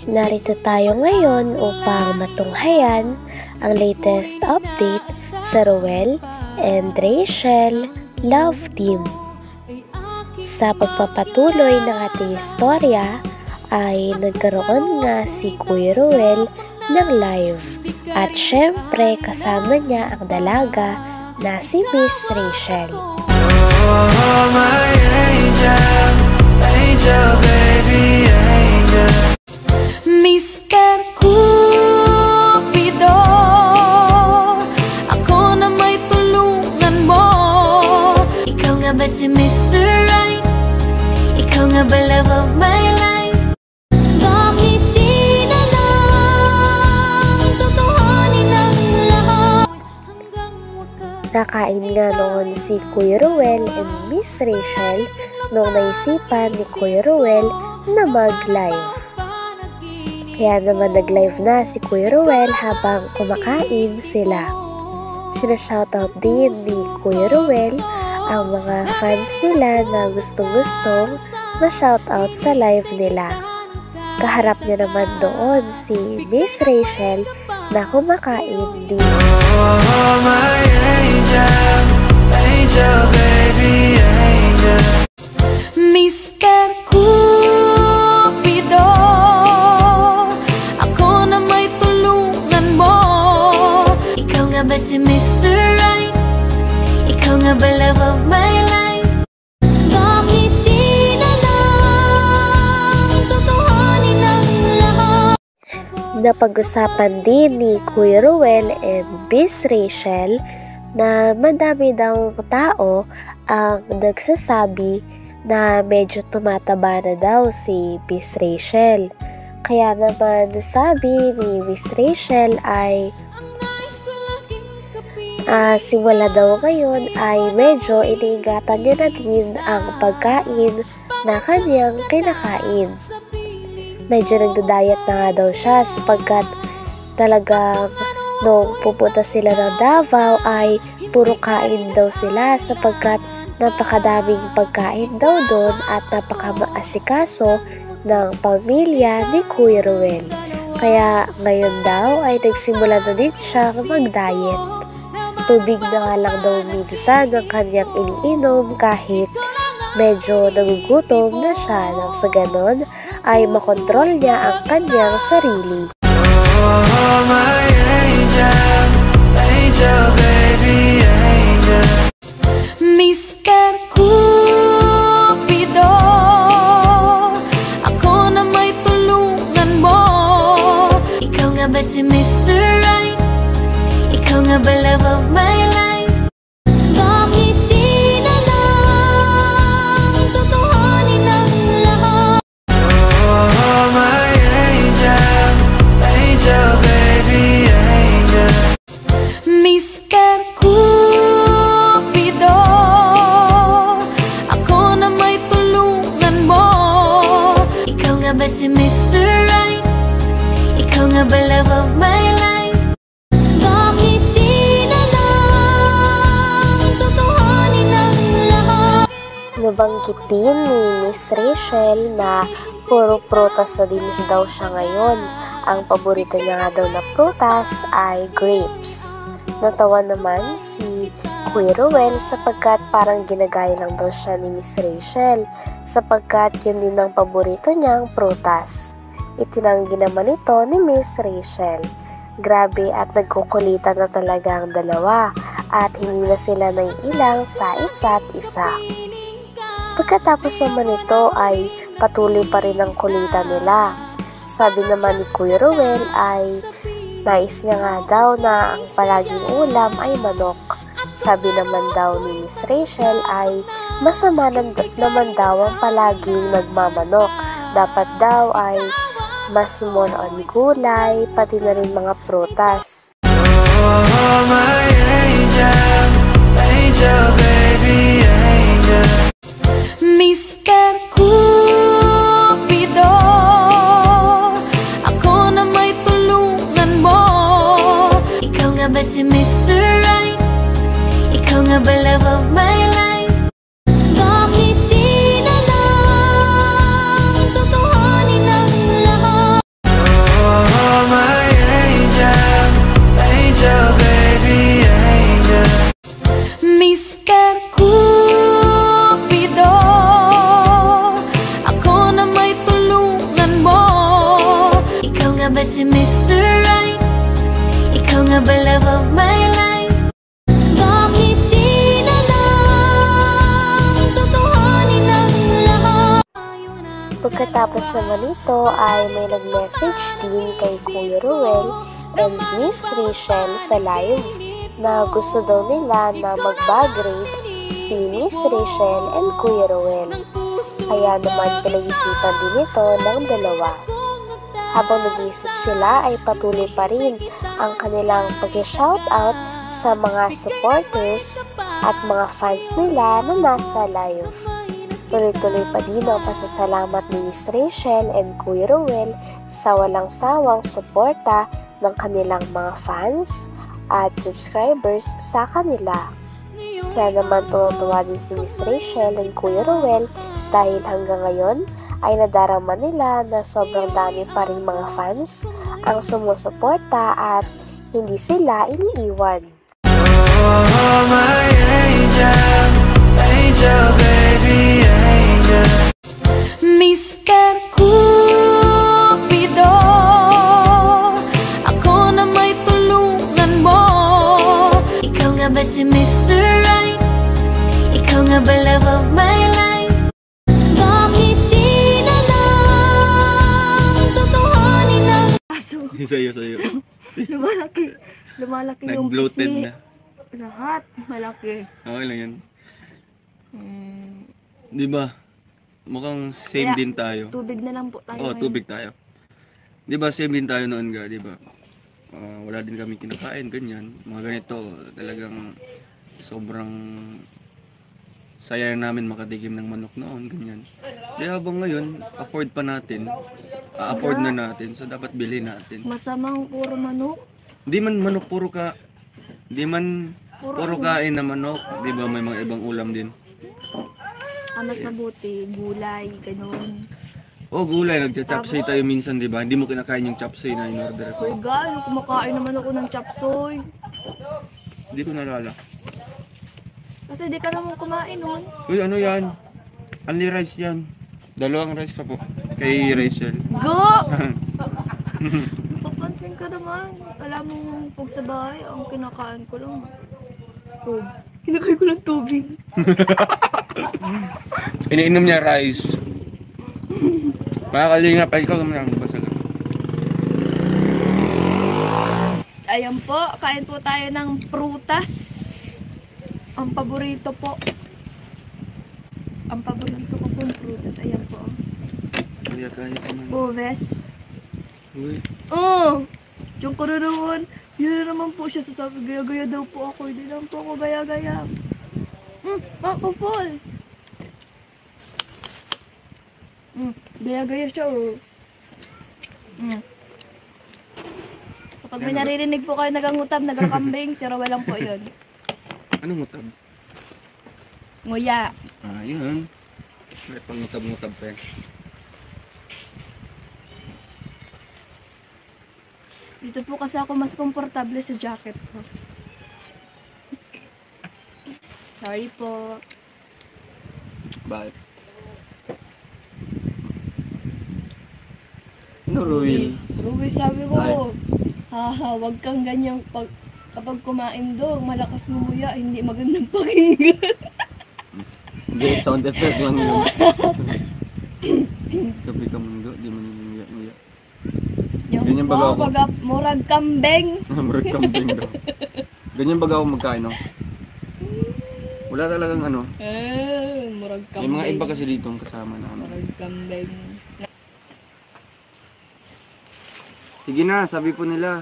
Narito tayo ngayon upang matunghayan ang latest update sa Ruel and Rachel Love Team. Sa pagpapatuloy ng ating istorya ay nagkaroon nga si Kuya Ruel ng live at syempre kasama niya ang dalaga na si Miss Rachel. Oh, my angel, angel, baby, angel. Mr. Cupido, ako na may tulungan mo. Ikaw nga ba si Mr. Right? Ikaw nga ba love of my life? Bakit di na lang tutuhanin ang lahat? Nakain nga noon si Kuya Ruel and Miss Rachel nung naisipan ni Kuya Ruel na mag-live. Kaya naman nag-live na si Kuya Ruel habang kumakain sila. Sinashoutout din ni Kuya Ruel ang mga fans nila na gustong-gustong ma-shoutout sa live nila. Kaharap niya naman doon si Miss Rachel na kumakain din. Oh, my angel, angel, baby, angel. Mr. Cupido, ako na may tulungan mo. Ikaw nga ba si Mr. Right? Ikaw nga ba love of my life? Bakit di na lang tutuhanin ang lahat? Napag-usapan din ni Kuya Ruel and Miss Rachel na madami daw tao ang nagsasabi na medyo tumataba na daw si Miss Rachel. Kaya naman sabi ni Miss Rachel ay simula daw ngayon ay medyo iniingatan niya na din ang pagkain na kanyang kinakain. Medyo nagda-diet na nga daw siya sapagkat talagang nung pupunta sila ng Davao ay puro kain daw sila sapagkat napakadaming pagkain daw doon at napakamaasikaso ng pamilya ni Kuya Ruel. Kaya ngayon daw ay nagsimula na din siyang mag-diet. Tubig na nga lang daw minsan ang kanyang iniinom kahit medyo nagugutom na siya nang sa ganon ay makontrol niya ang kanyang sarili. Oh, my angel, angel, baby, angel. Mr. Cupido, ako na may tulungan mo. Ikaw nga ba si Mr. Right? Ikaw nga ba love of my life? Bakit di na lang tutuhanin ang lahat? Oh, my angel, angel, baby, angel. Mr. Cupido, ako na may tulungan mo. Ikaw nga ba si Mr. Right? Ikaw nga ba love of my life? Bakit di na lang tutuhanin ang lahat? Nabanggit din ni Miss Rachel na puro prutas na din daw siya ngayon. Ang paborito niya nga daw na prutas ay grapes. Natawa naman si Kuya Ruel sapagkat parang ginagaya lang daw siya ni Miss Rachel sapagkat yun din ang paborito niyang prutas. Itinanggi naman ito ni Miss Rachel. Grabe at nagkukulitan na talaga ang dalawa at hindi na sila naiilang sa isa't isa. Pagkatapos naman ito ay patuloy pa rin ang kulitan nila. Sabi naman ni Kuya Ruel ay nais niya nga daw na ang palaging ulam ay manok. Sabi naman daw ni Miss Rachel ay masama naman daw ang palaging nagmamanok. Dapat daw ay mas more on gulay, pati na rin mga prutas. Oh, my angel, angel, baby, angel. Mr. Cupido, ako na may tulungan mo. Ikaw nga ba si Mr. Right? Ikaw nga ba love of my life? Bakit di na lang tutuhanin ang lahat? Pagkatapos naman nito ay may nag-message din kay Kuya Ruel and Miss Rachel sa live na gusto daw nila na mag-bagrade si Miss Rachel and Kuya Ruel. Kaya naman pinag-isipan din ito ng dalawa. Habang nag-iisip sila ay patuloy pa rin ang kanilang pag-shoutout sa mga supporters at mga fans nila na nasa live. Tuloy-tuloy pa din ang pasasalamat ni Miss Rachel and Kuya Ruel sa walang sawang suporta ng kanilang mga fans at subscribers sa kanila. Kaya naman tuwa din si Miss Rachel and Kuya Ruel dahil hanggang ngayon ay nadarama nila na sobrang dami pa rin mga fans ang sumusuporta at hindi sila iniiwan. Oh, my angel, angel, baby, angel. Mr. Cupido, ako na may tulungan mo. Ikaw nga ba si Mr. Right? Ikaw nga ba love of my life? Bakit di na lang tutuhanin ang Sa'yo. Lumalaki yung Nag-bloated pisngi. na. Lahat malaki. Okay lang yan. Di ba? Mukhang same Kaya, din tayo. Tubig na lang po tayo. Oo, ngayon. tubig tayo. Di ba same din tayo noon ga, di ba? Wala din kami kinakain, ganyan. Mga ganito, talagang sobrang saya namin makatikim ng manok noon, ganyan. Di habang ngayon, afford pa natin. Afford na natin, so dapat bilhin natin. Masamang puro manok. Di man manok di man puro kain na manok, di ba may mga ibang ulam din. Mas mabuti, gulay, ganun. Oh, gulay, nagcha-chapsay tayo minsan, di ba? Hindi mo kinakain yung chapsay na in-order ko. Uy, gaano kumakain naman ako ng chapsoy. Hindi ko nalala. Kasi di ka naman kumain nun. Uy, ano yan? Only rice yan. Dalawang rice pa po. Kay Rachel. Go! Papansin ka naman. Alam mo, pag sa bahay, ang kinakain ko lang. Tubig. Kinakain ko lang tubig. Iniinom niya rice. Makakalingap, ay ikaw naman ang basa lang. Ayan po, kain po tayo ng prutas. Ang paborito po. Ang paborito ko po ng prutas. Ayan po. Kaya ka man. Uves. Uy, Oh! Yung karanawan, yun na naman po siya sasabi, gaya-gaya daw po ako. Hindi lang po ako gaya-gaya. Fall. Gaya-gaya siya, oh. Kapag may naririnig po kayo nagangutab, nagkakambing, si Rowell lang po yun. anong ngutab? Nguya. Yun. May pangutab-ngutab pa yan. Dito po kasi ako mas komportable sa jacket ko. Sorry po. Bakit? Ano, Ruel? Ruiz, sabi ko, Ay. wag kang ganyang kapag kumain do, malakas nguya, hindi magandang pakinggan. Hindi, sound effect lang yun. Gabi ka mundo, di mo nguya-nguya. Ganyan baga ako. Murag kambing. Murag kambing daw. Ganyan baga ako magkain, no? Wala talagang ano. Murag May kambing. mga iba kasi dito kasama na ano. Murag kambing. Sige na, sabi po nila.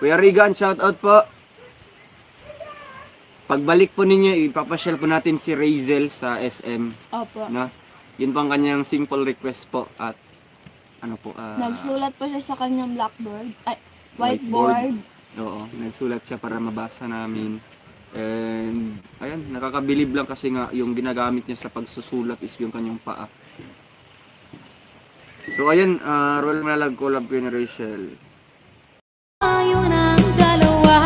Kuya Regan, shout out po. Pagbalik po ninyo, ipapasyal po natin si Razel sa SM. Opo. No? Yun po ang kanyang simple request po at ano po, Nagsulat pa siya sa kanyang blackboard. Ay, whiteboard. Oo, nagsulat siya para mabasa namin. And ayun, nakakabilib lang kasi nga yung ginagamit niya sa pagsusulat is yung kanyang paa. So ayun, Roll Malag collab ko ni Rachel. tayo ng dalawa.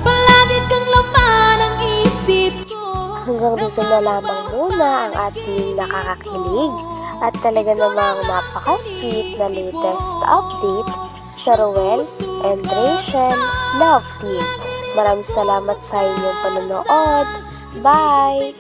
Palagi kang laman ang isip ko. Hanggang dito na lamang muna ang ating nakakakilig at talaga namang napaka-sweet na latest update sa Roel and Rachel Love Team. Maraming salamat sa inyong panonood. Bye!